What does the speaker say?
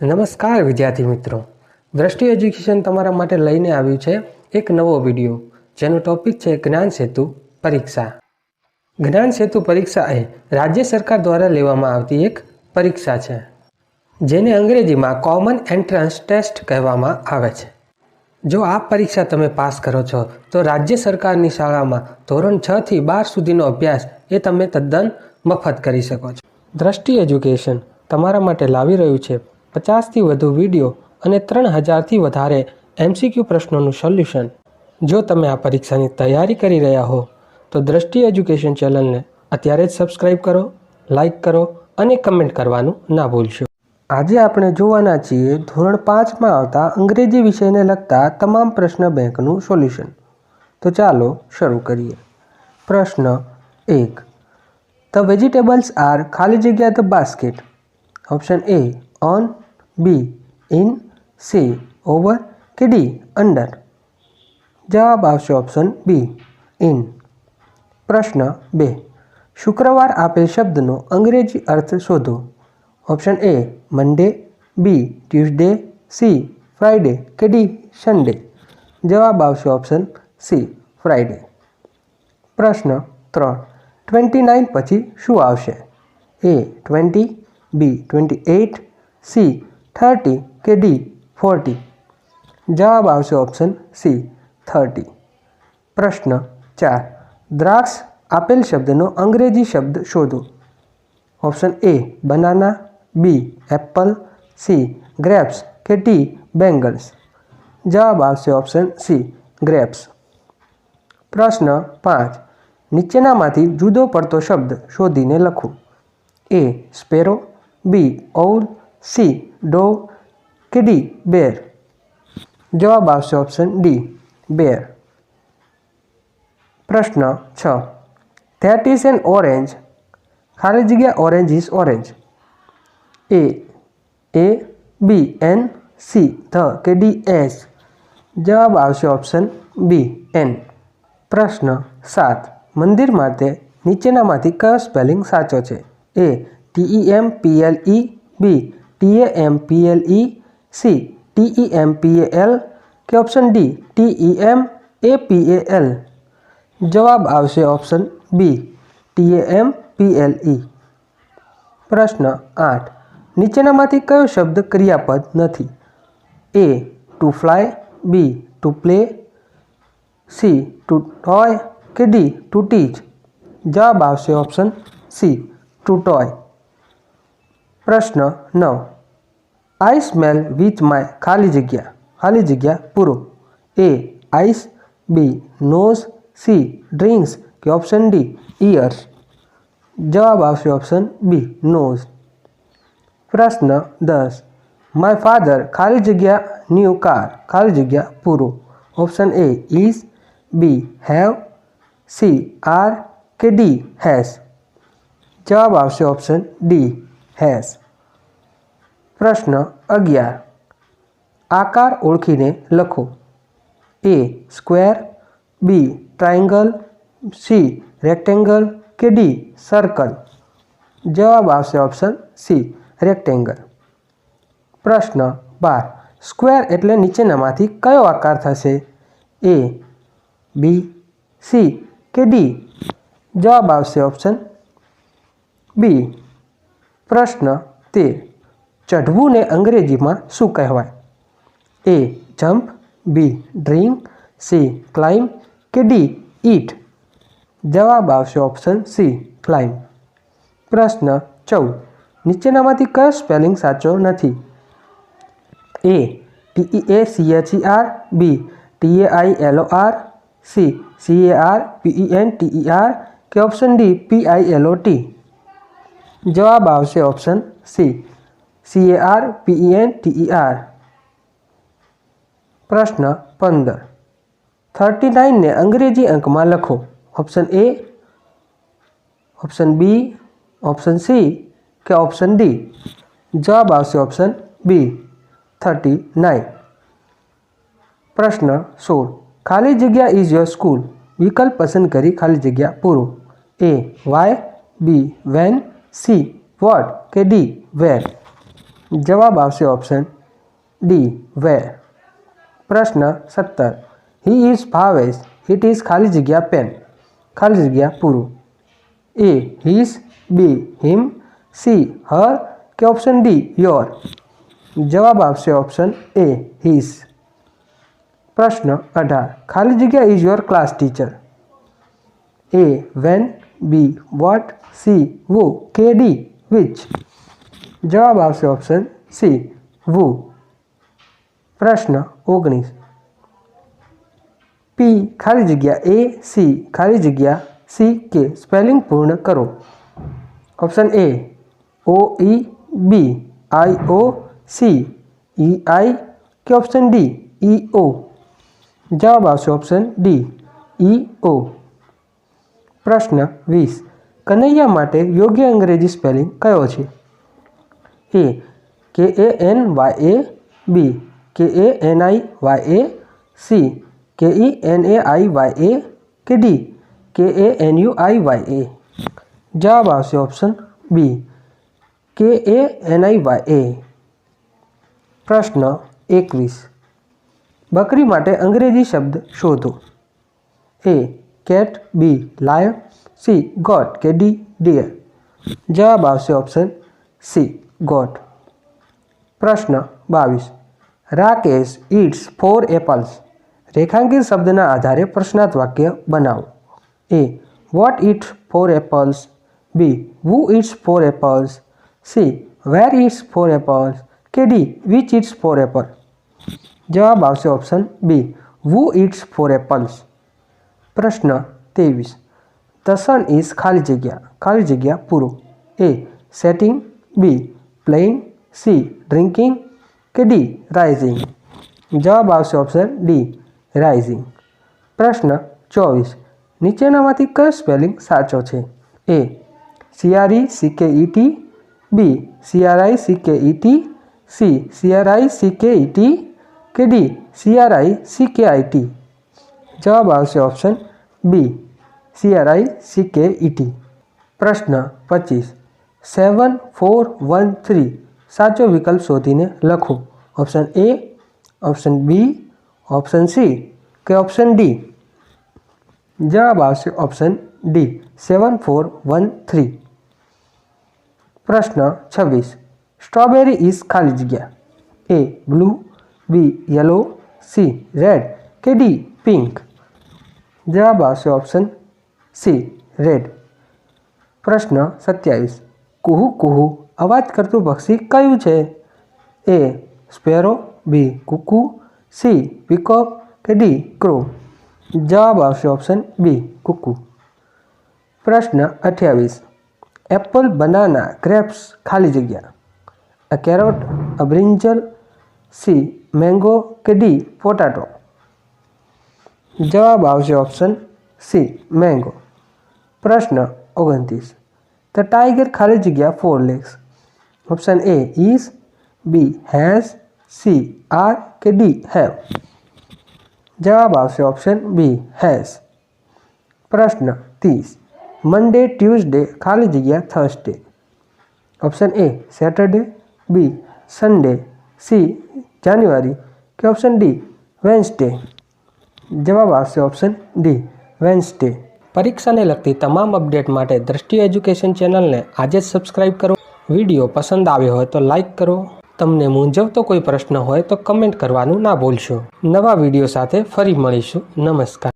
નમસ્કાર વિદ્યાર્થી મિત્રો, દ્રષ્ટિ એજ્યુકેશન તમારા માટે લઈને આવ્યું છે એક નવો વિડીયો જેનો ટોપિક છે જ્ઞાન સેતુ પરીક્ષા. જ્ઞાન સેતુ પરીક્ષા એ રાજ્ય સરકાર દ્વારા લેવામાં આવતી એક પરીક્ષા છે જેને અંગ્રેજીમાં કોમન એન્ટ્રન્સ ટેસ્ટ કહેવામાં આવે છે. જો આ પરીક્ષા તમે પાસ કરો છો તો રાજ્ય સરકારની શાળામાં ધોરણ 6 થી 12 સુધીનો અભ્યાસ એ તમે તદ્દન મફત કરી શકો છો. દ્રષ્ટિ એજ્યુકેશન તમારા માટે લાવી રહ્યું છે 50થી વધુ વિડીયો અને 3000થી વધારે MCQ પ્રશ્નોનું સોલ્યુશન. જો તમે આ પરીક્ષાની તૈયારી કરી રહ્યા હો તો દ્રષ્ટિ એજ્યુકેશન ચેનલને અત્યારે જ સબસ્ક્રાઈબ કરો, લાઈક કરો અને કમેન્ટ કરવાનું ના ભૂલશો. આજે આપણે જોવાના છીએ ધોરણ 5માં આવતા અંગ્રેજી વિષયને લગતા તમામ પ્રશ્ન બેંકનું સોલ્યુશન. તો ચાલો શરૂ કરીએ. પ્રશ્ન 1. ધ વેજીટેબલ્સ આર ખાલી જગ્યા the basket. Option A on, B in, C over કે D અંડર. જવાબ આવશે ઓપ્શન B ઇન. પ્રશ્ન 2. શુક્રવાર આપેલ શબ્દનો અંગ્રેજી અર્થ શોધો. Option A Monday, B Tuesday, C Friday કે D સન્ડે. જવાબ આવશે ઓપ્શન C ફ્રાઈડે. પ્રશ્ન 3. 29 પછી શું આવશે? A 20, B 28, C 30 કે D 40. જવાબ આવશે ઓપ્શન C 30. પ્રશ્ન 4. દ્રાક્ષ આપેલ શબ્દનો અંગ્રેજી શબ્દ શોધો. Option A banana, B Apple, C grapes કે D બેંગલ્સ. જવાબ આવશે ઓપ્શન C ગ્રેપ્સ. પ્રશ્ન 5. નીચેનામાંથી જુદો પડતો શબ્દ શોધીને લખો. A sparrow, B ઓwl, C Dove કે D બેર. જવાબ આવશે ઓપ્શન D બેર. પ્રશ્ન 6. ધેટ ઇઝ એન ઓરેન્જ ખાલી જગ્યા orange is orange. A B N, C the કે D એસ. જવાબ આવશે ઓપ્શન B N. પ્રશ્ન 7. મંદિર માટે નીચેનામાંથી કયો સ્પેલિંગ સાચો છે? A TEMPLE, B TAMPLE, C TEMPAL કે ઓપ્શન D TEMAPAL. જવાબ આવશે ઓપ્શન B TAMPLE. પ્રશ્ન 8. નીચેનામાંથી કયો શબ્દ ક્રિયાપદ નથી? A to fly, B to play, C to toy કે D ટુ ટીચ. જવાબ આવશે ઓપ્શન C ટુ ટોય. પ્રશ્ન 9. આઈ સ્મેલ વિથ માય ખાલી જગ્યા પૂરો. A ice, B nose, C drinks કે ઓપ્શન D ઇયર્સ. જવાબ આવશે ઓપ્શન B નોઝ. પ્રશ્ન 10. માય ફાધર ખાલી જગ્યા ન્યૂ કાર ખાલી જગ્યા પૂરો. Option A is, B have, C are કે D હેઝ. જવાબ આવશે ઓપ્શન D હેઝ. પ્રશ્ન 11. આકાર ઓળખીને લખો. A square, B triangle, C rectangle કે D સર્કલ. જવાબ આવશે ઓપ્શન C રેક્ટેંગલ. પ્રશ્ન 12. સ્ક્વેર એટલે નીચેનામાંથી કયો આકાર થશે? A B C કે D. જવાબ આવશે ઓપ્શન B. પ્રશ્ન 13. ચઢવુંને અંગ્રેજીમાં શું કહેવાય? A jump, B drink, C climb કે D ઈટ. જવાબ આવશે ઓપ્શન C ક્લાઇમ્બ. પ્રશ્ન 14. નીચેનામાંથી કયો સ્પેલિંગ સાચો નથી? A TEACHER, B TAILOR, C CARPENTER કે ઓપ્શન D PILOT. જવાબ આવશે ઓપ્શન C CARPENTER. પ્રશ્ન 15. 39 ને અંગ્રેજી અંકમાં લખો. Option A, option B, option C કે ઓપ્શન D. જવાબ આવશે ઓપ્શન B 39. પ્રશ્ન 16. ખાલી જગ્યા ઇઝ યોર સ્કૂલ વિકલ્પ પસંદ કરી ખાલી જગ્યા પૂરો. A why, B when, C what કે D વેર. જવાબ આવશે ઓપ્શન ડી વેર. પ્રશ્ન 17. He is Bhavesh, it is ખાલી જગ્યા પેન, ખાલી જગ્યા પૂરું. એ હિઝ, બી હિમ, સી હર કે ઓપ્શન ડી યોર. જવાબ આવશે ઓપ્શન એ હિઝ. પ્રશ્ન 18. ખાલી જગ્યા is your class teacher. A when, B what, C who કે ડી વિચ. જવાબ આવશે ઓપ્શન સી વુ. પ્રશ્ન 19. પી ખાલી જગ્યા એ સી ખાલી જગ્યા સી કે સ્પેલિંગ પૂર્ણ કરો. Option A O E B I O C E આઈ કે ઓપ્શન ડી ઈ ઓ. જવાબ આવશે ઓપ્શન ડી ઈ ઓ. પ્રશ્ન 20. કનૈયા માટે યોગ્ય અંગ્રેજી સ્પેલિંગ કયો છે? એ કે A N Y A, B K A N I Y A, C K E N A I Y એ કે ડી કે A N you I Y એ. જવાબ આવશે option B K A N I Y એ. પ્રશ્ન 21. બકરી માટે અંગ્રેજી શબ્દ શોધો. A cat, B lion, C goat કે ડી ડિયર. જવાબ આવશે ઓપ્શન સી ગોટ. પ્રશ્ન 22. Rakesh it's 4 apples. રેખાંકિત શબ્દના આધારે પ્રશ્નાર્થ વાક્ય બનાવો. A what it's 4 apples, B who it's 4 apples, C where it's 4 apples કે ડી વિચ ઇટ્સ 4 એપલ. જવાબ આવશે option B who it's 4 apples. પ્રશ્ન 23. ધ સન ઇઝ ખાલી જગ્યા પૂરું. A setting, B playing, C drinking કે ડી રાઇઝિંગ. જવાબ આવશે ઓપ્શન ડી રાઇઝિંગ. પ્રશ્ન 24. નીચેનામાંથી કયો સ્પેલિંગ સાચો છે? એ CRE CKET, બી CRI CKET, C CRI CKET કે ડી CRI CKIT. જવાબ આવશે ઓપ્શન બી CRI CKET. પ્રશ્ન 25. 7 4 1 3 સાચો વિકલ્પ શોધીને લખો. Option A, option B, option C કે ઓપ્શન ડી. જવાબ આવશે ઓપ્શન ડી 7 4 1 3. પ્રશ્ન 26. સ્ટ્રોબેરી ઇઝ ખાલી જગ્યા. એ બ્લુ, બી યલો, સી રેડ કે ડી પિંક. જવાબ આવશે ઓપ્શન સી રેડ. પ્રશ્ન 27. કુહુ કુહુ અવાજ કરતું પક્ષી કયું છે? એ સ્પેરો, બી કુકુ, સી પીકોક કે ડી ક્રો. જવાબ આવશે ઓપ્શન બી કુકુ. પ્રશ્ન 28. એપલ, બનાના, ગ્રેપ્સ ખાલી જગ્યા. અ કેરોટ, અ બ્રિંજલ, સી મેંગો કે ડી પોટાટો. જવાબ આવશે ઓપ્શન સી મેંગો. પ્રશ્ન 29. ધ ટાઈગર ખાલી જગ્યા 4 legs. Option A is, B has, C are કે ડી હેવ. જવાબ આવશે ઓપ્શન બી હેઝ. પ્રશ્ન 30. મંડે, ટ્યુઝડે ખાલી જગ્યા Thursday. Option A Saturday, B Sunday, C January કે ઓપ્શન ડી વેન્સડે. જવાબ આવશે ઓપ્શન ડી વેન્સડે. પરીક્ષાને લગતી તમામ અપડેટ માટે દ્રષ્ટિ એજ્યુકેશન ચેનલને આજે જ સબસ્ક્રાઇબ કરો. વિડીયો પસંદ આવ્યો હોય તો લાઇક કરો. તમને મૂંઝવતો કોઈ પ્રશ્ન હોય તો કમેન્ટ કરવાનું ના ભૂલશો. નવા વિડીયો સાથે ફરી મળીશું. નમસ્કાર.